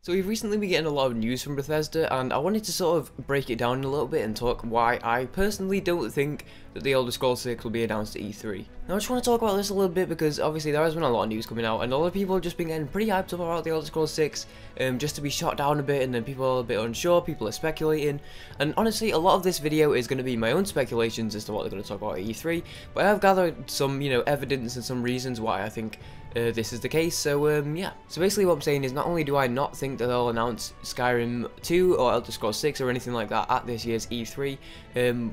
So we've recently been getting a lot of news from Bethesda, and I wanted to sort of break it down a little bit and talk why I personally don't think that the Elder Scrolls 6 will be announced at E3. Now I just want to talk about this a little bit because obviously there has been a lot of news coming out, and a lot of people have just been getting pretty hyped up about the Elder Scrolls 6, just to be shot down a bit, and then people are a bit unsure, people are speculating, and honestly a lot of this video is going to be my own speculations as to what they're going to talk about at E3, but I have gathered some, evidence and some reasons why I think this is the case. So yeah. So basically what I'm saying is, not only do I not think that they'll announce Skyrim 2 or Elder Scrolls 6 or anything like that at this year's E3,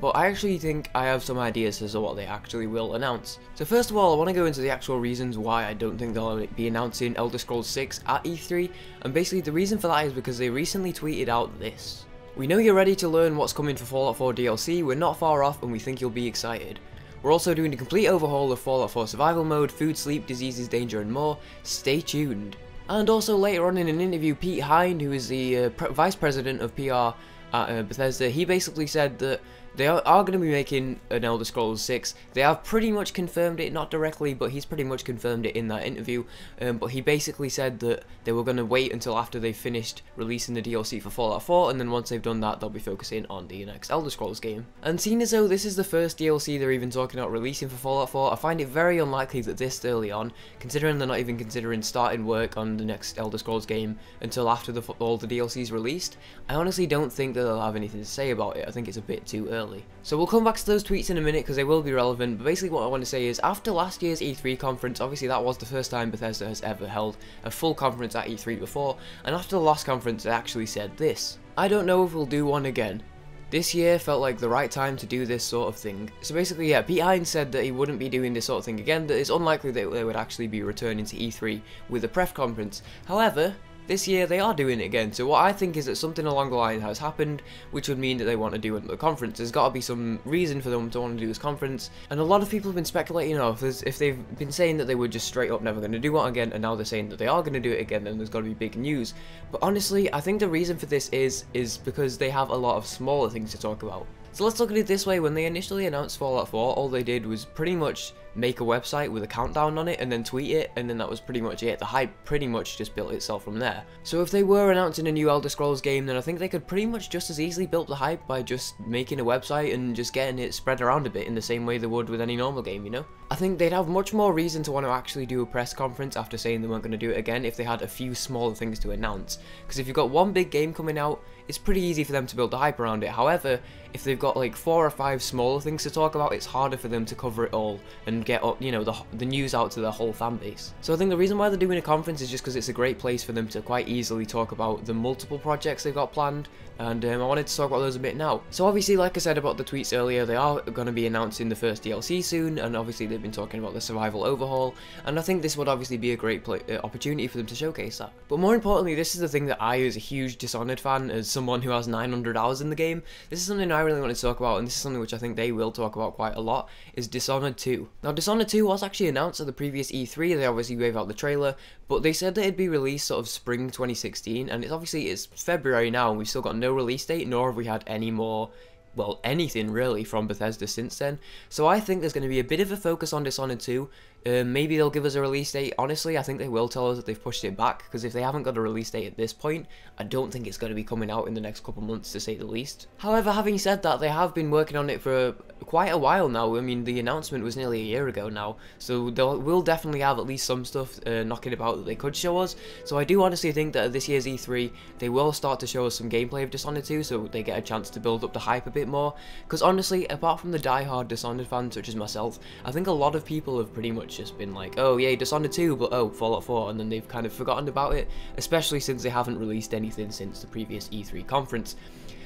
but I actually think I have some ideas as to what they actually will announce. So first of all, I want to go into the actual reasons why I don't think they'll be announcing Elder Scrolls 6 at E3, and basically the reason for that is because they recently tweeted out this. "We know you're ready to learn what's coming for Fallout 4 DLC, we're not far off and we think you'll be excited. We're also doing a complete overhaul of Fallout 4 survival mode, food, sleep, diseases, danger and more. Stay tuned." And also later on in an interview, Pete Hine, who is the Vice President of PR at Bethesda, he basically said that they are going to be making an Elder Scrolls 6. They have pretty much confirmed it, not directly, but he's pretty much confirmed it in that interview. But he basically said that they were going to wait until after they finished releasing the DLC for Fallout 4, and then once they've done that, they'll be focusing on the next Elder Scrolls game. And seeing as though this is the first DLC they're even talking about releasing for Fallout 4, I find it very unlikely that this early on, considering they're not even considering starting work on the next Elder Scrolls game until after all the DLC's released, I honestly don't think that they'll have anything to say about it. I think it's a bit too early. So we'll come back to those tweets in a minute because they will be relevant, but basically what I want to say is, after last year's E3 conference, obviously that was the first time Bethesda has ever held a full conference at E3 before, and after the last conference they actually said this: "I don't know if we'll do one again. This year felt like the right time to do this sort of thing." So basically, yeah, Pete Hines said that he wouldn't be doing this sort of thing again, that it's unlikely that they would actually be returning to E3 with a press conference. However, this year they are doing it again, so what I think is that something along the line has happened, which would mean that they want to do another conference. There's got to be some reason for them to want to do this conference, and a lot of people have been speculating if they've been saying that they were just straight up never going to do it again, and now they're saying that they are going to do it again, then there's got to be big news. But honestly, I think the reason for this is because they have a lot of smaller things to talk about. So let's look at it this way: when they initially announced Fallout 4, all they did was pretty much make a website with a countdown on it and then tweet it, and then that was pretty much it. The hype pretty much just built itself from there. So if they were announcing a new Elder Scrolls game, then I think they could pretty much just as easily build the hype by just making a website and just getting it spread around a bit in the same way they would with any normal game, you know? I think they'd have much more reason to want to actually do a press conference after saying they weren't going to do it again if they had a few smaller things to announce. Because if you've got one big game coming out, it's pretty easy for them to build the hype around it. However, if they've got like 4 or 5 smaller things to talk about, it's harder for them to cover it all and get up, the news out to their whole fan base. So I think the reason why they're doing a conference is just because it's a great place for them to quite easily talk about the multiple projects they've got planned, and I wanted to talk about those a bit now. So obviously, like I said about the tweets earlier, they are going to be announcing the first DLC soon, and obviously they've been talking about the survival overhaul, and I think this would obviously be a great opportunity for them to showcase that. But more importantly, this is the thing that I, as a huge Dishonored fan, as someone who has 900 hours in the game, this is something I really want to talk about, and this is something which I think they will talk about quite a lot, is Dishonored 2. Now, Dishonored 2 was actually announced at the previous E3, they obviously gave out the trailer, but they said that it'd be released sort of spring 2016, and it's February now, and we've still got no release date, nor have we had any more, well, anything really from Bethesda since then. So I think there's going to be a bit of a focus on Dishonored 2. Maybe they'll give us a release date. Honestly, I think they will tell us that they've pushed it back, because if they haven't got a release date at this point, I don't think it's going to be coming out in the next couple months, to say the least. However, having said that, they have been working on it for quite a while now. I mean, the announcement was nearly a year ago now, so we'll definitely have at least some stuff knocking about that they could show us. So I do honestly think that at this year's E3, they will start to show us some gameplay of Dishonored 2, so they get a chance to build up the hype a bit more. Because honestly, apart from the die-hard Dishonored fans such as myself, I think a lot of people have pretty much just been like, oh yeah, Dishonored 2, but oh, Fallout 4, and then they've kind of forgotten about it, especially since they haven't released anything since the previous E3 conference.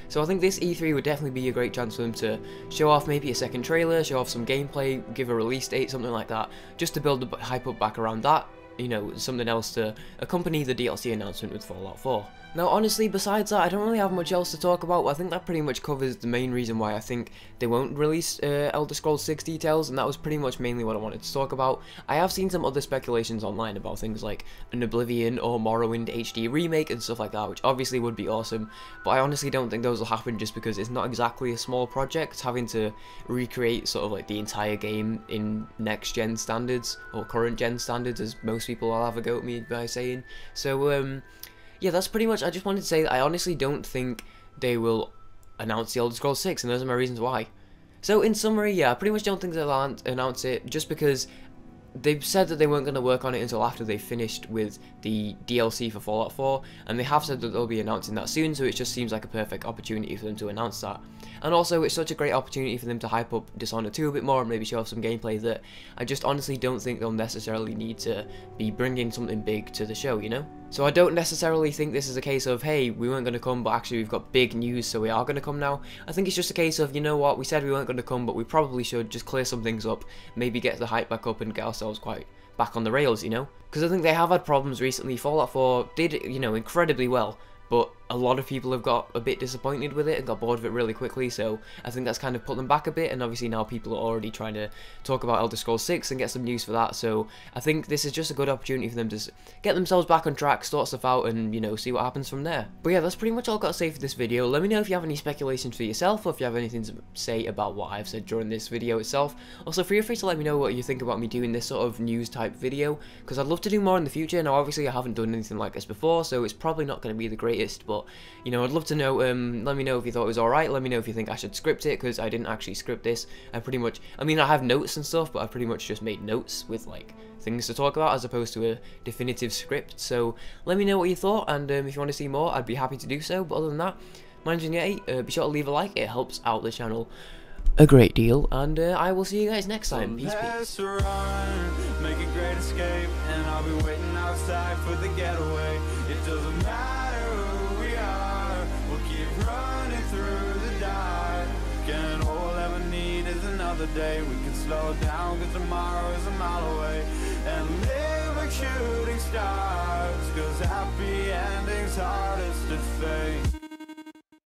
So I think this E3 would definitely be a great chance for them to show off maybe a second trailer, show off some gameplay, give a release date, something like that, just to build the hype up back around that, something else to accompany the DLC announcement with Fallout 4. Now honestly, besides that, I don't really have much else to talk about. I think that pretty much covers the main reason why I think they won't release Elder Scrolls 6 details, and that was pretty much mainly what I wanted to talk about. I have seen some other speculations online about things like an Oblivion or Morrowind HD remake and stuff like that, which obviously would be awesome, but I honestly don't think those will happen just because it's not exactly a small project, having to recreate sort of like the entire game in next gen standards, or current gen standards, as most people will have a go at me by saying. So yeah, that's pretty much. I just wanted to say that I honestly don't think they will announce the Elder Scrolls 6, and those are my reasons why. So in summary, yeah, I pretty much don't think they'll announce it, just because they've said that they weren't going to work on it until after they finished with the DLC for Fallout 4, and they have said that they'll be announcing that soon, so it just seems like a perfect opportunity for them to announce that. And also, it's such a great opportunity for them to hype up Dishonored 2 a bit more and maybe show off some gameplay that I just honestly don't think they'll necessarily need to be bringing something big to the show, you know? So I don't necessarily think this is a case of, hey, we weren't going to come, but actually we've got big news, so we are going to come now. I think it's just a case of, you know what, we said we weren't going to come, but we probably should just clear some things up, maybe get the hype back up and get ourselves quite back on the rails, you know? Because I think they have had problems recently. Fallout 4 did, you know, incredibly well, but a lot of people have got a bit disappointed with it and got bored of it really quickly, so I think that's kind of put them back a bit, and obviously now people are already trying to talk about Elder Scrolls 6 and get some news for that, so I think this is just a good opportunity for them to get themselves back on track, sort stuff out, and, you know, see what happens from there. But yeah, that's pretty much all I've got to say for this video. Let me know if you have any speculations for yourself, or if you have anything to say about what I've said during this video itself. Also, feel free to let me know what you think about me doing this sort of news type video, because I'd love to do more in the future. Now, obviously, I haven't done anything like this before, so it's probably not going to be the greatest, but, you know, I'd love to know. Let me know if you thought it was alright. Let me know if you think I should script it, because I didn't actually script this. I pretty much, I mean, I have notes and stuff, but I pretty much just made notes with, like, things to talk about as opposed to a definitive script. So let me know what you thought, and if you want to see more, I'd be happy to do so. But other than that, my name's Yeti. Be sure to leave a like, it helps out the channel a great deal, and I will see you guys next time. Peace, peace. Run, make a great escape, and I'll be waiting outside for the getaway. It doesn't matter who we are, we'll keep running through the dark. And all we'll ever need is another day. We can slow down, cause tomorrow is a mile away, and live like shooting stars, cause happy ending